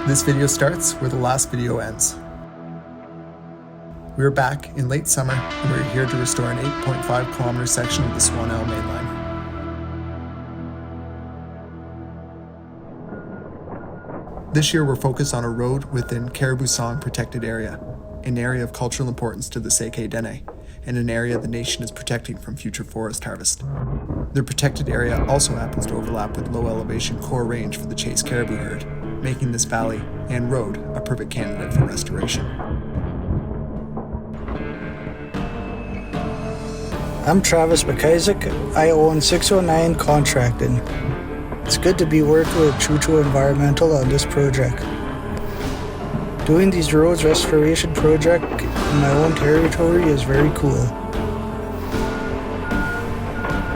This video starts where the last video ends. We are back in late summer and we're here to restore an 8.5 kilometer section of the Swannell Mainline. This year we're focused on a road within Caribou protected area, an area of cultural importance to the Tsay Dene, and an area the nation is protecting from future forest harvest. The protected area also happens to overlap with low elevation core range for the Chase caribou herd, making this valley and road a perfect candidate for restoration. I'm Travis McIsaac. I own 609 Contracting. It's good to be working with Chuyaza Environmental on this project. Doing these roads restoration project in my own territory is very cool.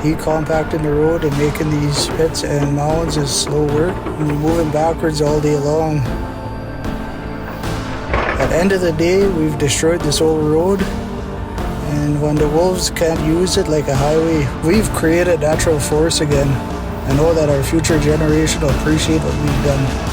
Decompacting the road and making these pits and mounds is slow work and you're moving backwards all day long. At the end of the day, we've destroyed this old road, and when the wolves can't use it like a highway, we've created natural forest again. I know that our future generation will appreciate what we've done.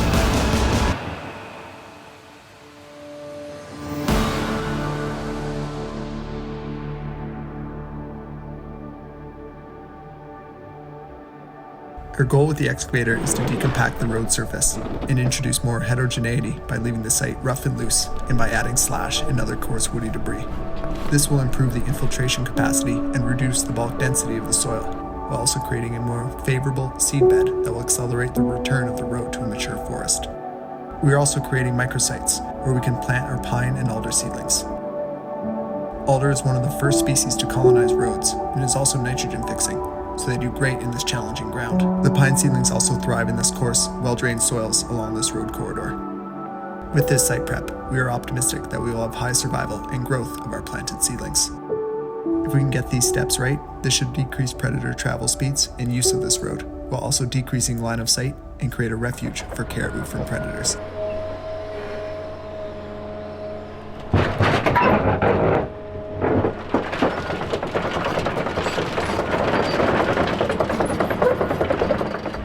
Our goal with the excavator is to decompact the road surface and introduce more heterogeneity by leaving the site rough and loose and by adding slash and other coarse woody debris. This will improve the infiltration capacity and reduce the bulk density of the soil, while also creating a more favorable seedbed that will accelerate the return of the road to a mature forest. We are also creating microsites where we can plant our pine and alder seedlings. Alder is one of the first species to colonize roads and is also nitrogen fixing, so they do great in this challenging ground. The pine seedlings also thrive in this coarse, well-drained soils along this road corridor. With this site prep, we are optimistic that we will have high survival and growth of our planted seedlings. If we can get these steps right, this should decrease predator travel speeds and use of this road, while also decreasing line of sight and create a refuge for caribou from predators.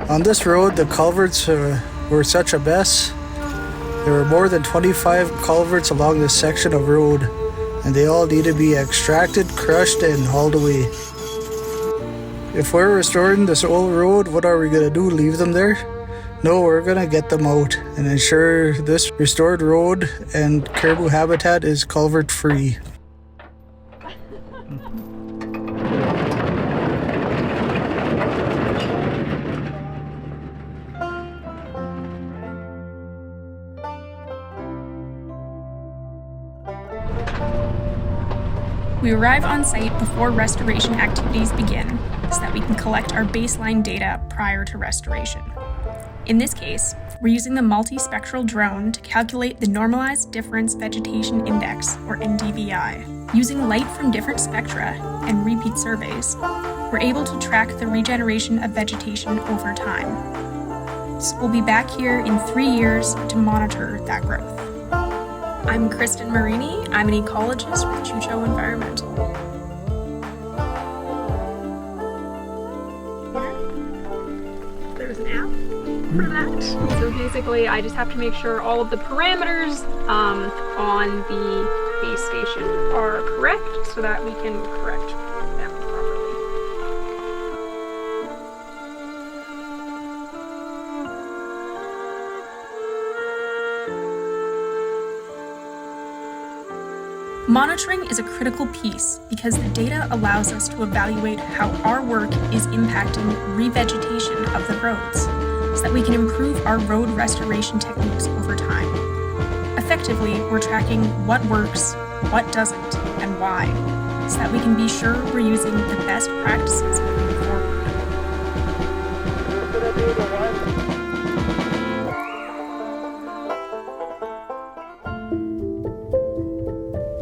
On this road, the culverts were such a mess. There were more than 25 culverts along this section of road, and they all need to be extracted, crushed, and hauled away. If we're restoring this old road, what are we going to do? Leave them there? No, we're going to get them out and ensure this restored road and caribou habitat is culvert free. We arrive on site before restoration activities begin so that we can collect our baseline data prior to restoration. In this case, we're using the multispectral drone to calculate the Normalized Difference Vegetation Index, or NDVI. Using light from different spectra and repeat surveys, we're able to track the regeneration of vegetation over time. So we'll be back here in 3 years to monitor that growth. I'm Kristen Marini. I'm an ecologist with Chuyaza Environmental. There's an app for that. So basically, I just have to make sure all of the parameters on the base station are correct so that we can correct them properly. Monitoring is a critical piece because the data allows us to evaluate how our work is impacting revegetation of the roads so that we can improve our road restoration techniques over time. Effectively, we're tracking what works, what doesn't, and why, so that we can be sure we're using the best practices moving forward.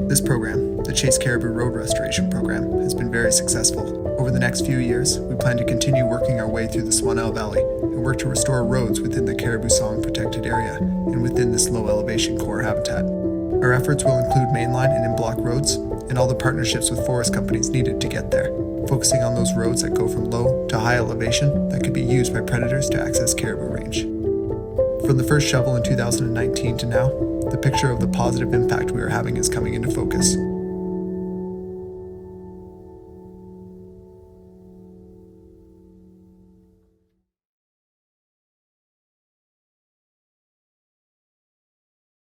This program, the Chase Caribou Road Restoration Program, has been very successful. Over the next few years, we plan to continue working our way through the Swanell Valley and work to restore roads within the Caribou protected area and within this low elevation core habitat. Our efforts will include mainline and in-block roads and all the partnerships with forest companies needed to get there, focusing on those roads that go from low to high elevation that could be used by predators to access caribou range. From the first shovel in 2019 to now, the picture of the positive impact we are having is coming into focus.